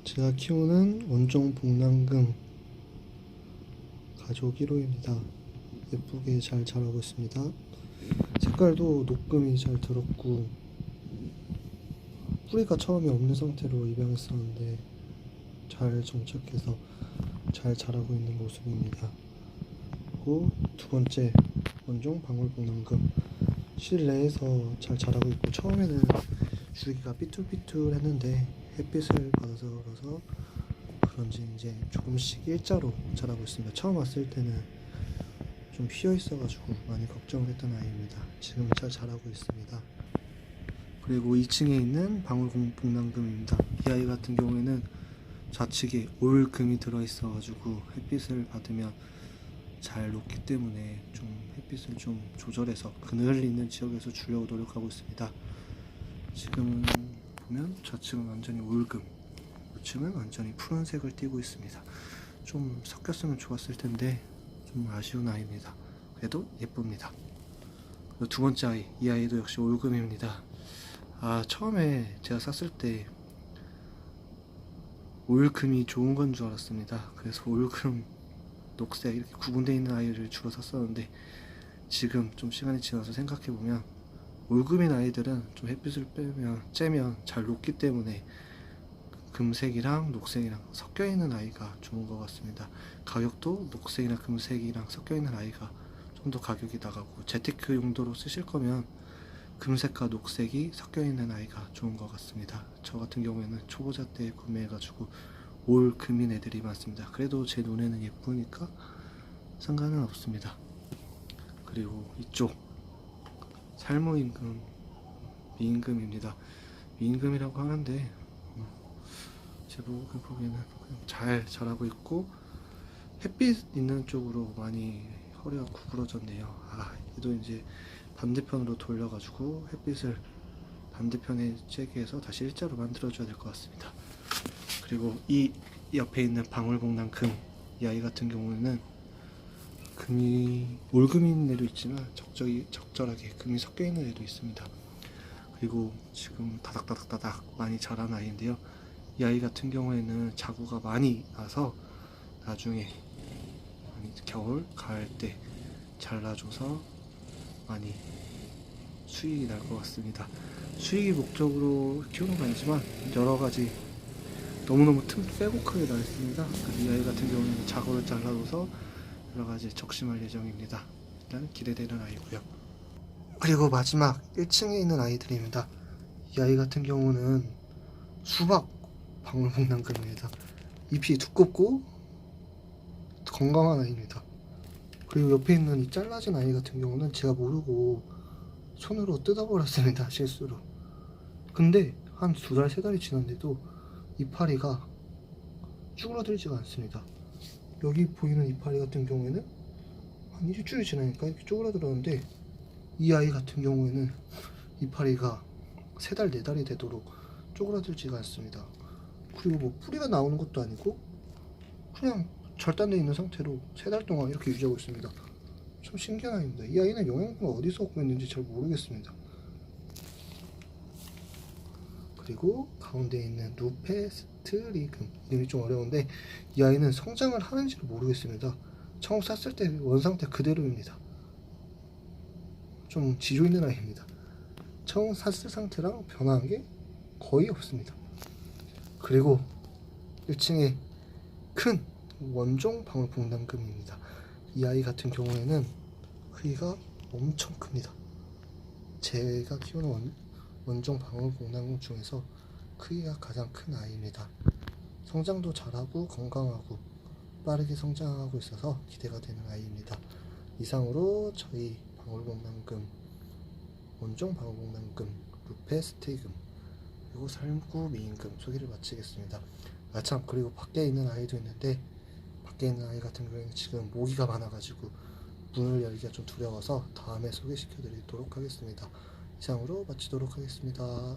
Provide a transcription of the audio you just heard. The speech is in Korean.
제가 키우는 원종 복랑금 가족 1호입니다. 예쁘게 잘 자라고 있습니다. 색깔도 녹금이 잘 들었고 뿌리가 처음에 없는 상태로 입양했었는데 잘 정착해서 잘 자라고 있는 모습입니다. 그리고 두 번째 원종 방울복랑금 실내에서 잘 자라고 있고, 처음에는 줄기가 삐뚤삐뚤했는데 햇빛을 받아서 그래서 그런지 이제 조금씩 일자로 자라고 있습니다. 처음 왔을 때는 좀 휘어 있어가지고 많이 걱정을 했던 아이입니다. 지금 잘 자라고 있습니다. 그리고 2층에 있는 방울복랑금입니다. 이 아이 같은 경우에는 좌측에 올금이 들어있어가지고 햇빛을 받으면 잘 녹기 때문에 좀 햇빛을 좀 조절해서 그늘 있는 지역에서 주려고 노력하고 있습니다. 지금은 보면 좌측은 완전히 올금, 우측은 완전히 푸른색을 띠고 있습니다. 좀 섞였으면 좋았을 텐데 좀 아쉬운 아이입니다. 그래도 예쁩니다. 그리고 두 번째 아이, 이 아이도 역시 올금입니다. 처음에 제가 샀을 때 올금이 좋은 건 줄 알았습니다. 그래서 올금, 녹색 이렇게 구분되어 있는 아이를 주로 샀었는데, 지금 좀 시간이 지나서 생각해보면 올금인 아이들은 좀 햇빛을 쬐면 잘 녹기 때문에 금색이랑 녹색이랑 섞여있는 아이가 좋은 것 같습니다. 가격도 녹색이랑 금색이랑 섞여있는 아이가 좀 더 가격이 나가고, 재테크 용도로 쓰실 거면 금색과 녹색이 섞여있는 아이가 좋은 것 같습니다. 저 같은 경우에는 초보자 때 구매해가지고 올 금인 애들이 많습니다. 그래도 제 눈에는 예쁘니까 상관은 없습니다. 그리고 이쪽 살모임금, 미임금입니다. 미임금이라고 하는데 제 보기에는 그냥 잘 자라고 있고, 햇빛 있는 쪽으로 많이 허리가 구부러졌네요. 얘도 이제 반대편으로 돌려가지고 햇빛을 반대편에 쬐게 해서 다시 일자로 만들어줘야 될 것 같습니다. 그리고 이 옆에 있는 방울복랑금, 이 아이 같은 경우에는 금이 올금인 애도 있지만 적절하게 금이 섞여 있는 애도 있습니다. 그리고 지금 다닥다닥 많이 자란 아이인데요. 이 아이 같은 경우에는 자구가 많이 나서 나중에 겨울, 가을 때 잘라줘서 많이 수익이 날 것 같습니다. 수익이 목적으로 키우는 건 아니지만 여러가지 너무너무 틈 빼곡하게 나 있습니다. 이 아이 같은 경우에는 자구를 잘라줘서 여러가지 적심할 예정입니다. 일단 기대되는 아이고요. 그리고 마지막 1층에 있는 아이들입니다. 이 아이 같은 경우는 수박 방울복랑금입니다. 잎이 두껍고 건강한 아이입니다. 그리고 옆에 있는 이 잘라진 아이 같은 경우는 제가 모르고 손으로 뜯어버렸습니다. 실수로. 근데 한 2달, 3달이 지났는데도 이파리가 쭈그러들지가 않습니다. 여기 보이는 이파리 같은 경우에는 한 일주일이 지나니까 이렇게 쪼그라들었는데, 이 아이 같은 경우에는 이파리가 3달, 4달이 되도록 쪼그라들지가 않습니다. 그리고 뭐 뿌리가 나오는 것도 아니고 그냥 절단되어 있는 상태로 3달 동안 이렇게 유지하고 있습니다. 참 신기한 아이입니다. 이 아이는 영양분을 어디서 얻고 있는지 잘 모르겠습니다. 그리고 가운데 있는 루페스트리금, 이름이 좀 어려운데 이 아이는 성장을 하는지를 모르겠습니다. 처음 샀을 때 원상태 그대로입니다. 좀 지조 있는 아이입니다. 처음 샀을 상태랑 변한 게 거의 없습니다. 그리고 1층에 큰 원종 방울복랑금입니다. 이 아이 같은 경우에는 크기가 엄청 큽니다. 제가 키우는 원종 방울복랑금 중에서 크기가 가장 큰 아이입니다. 성장도 잘하고 건강하고 빠르게 성장하고 있어서 기대가 되는 아이입니다. 이상으로 저희 방울복랑금, 원종 방울복랑금, 루페스티금, 그리고 살구 미임금 소개를 마치겠습니다. 참, 그리고 밖에 있는 아이도 있는데, 밖에 있는 아이 같은 경우에는 지금 모기가 많아가지고 문을 열기가 좀 두려워서 다음에 소개시켜 드리도록 하겠습니다. 이상으로 마치도록 하겠습니다.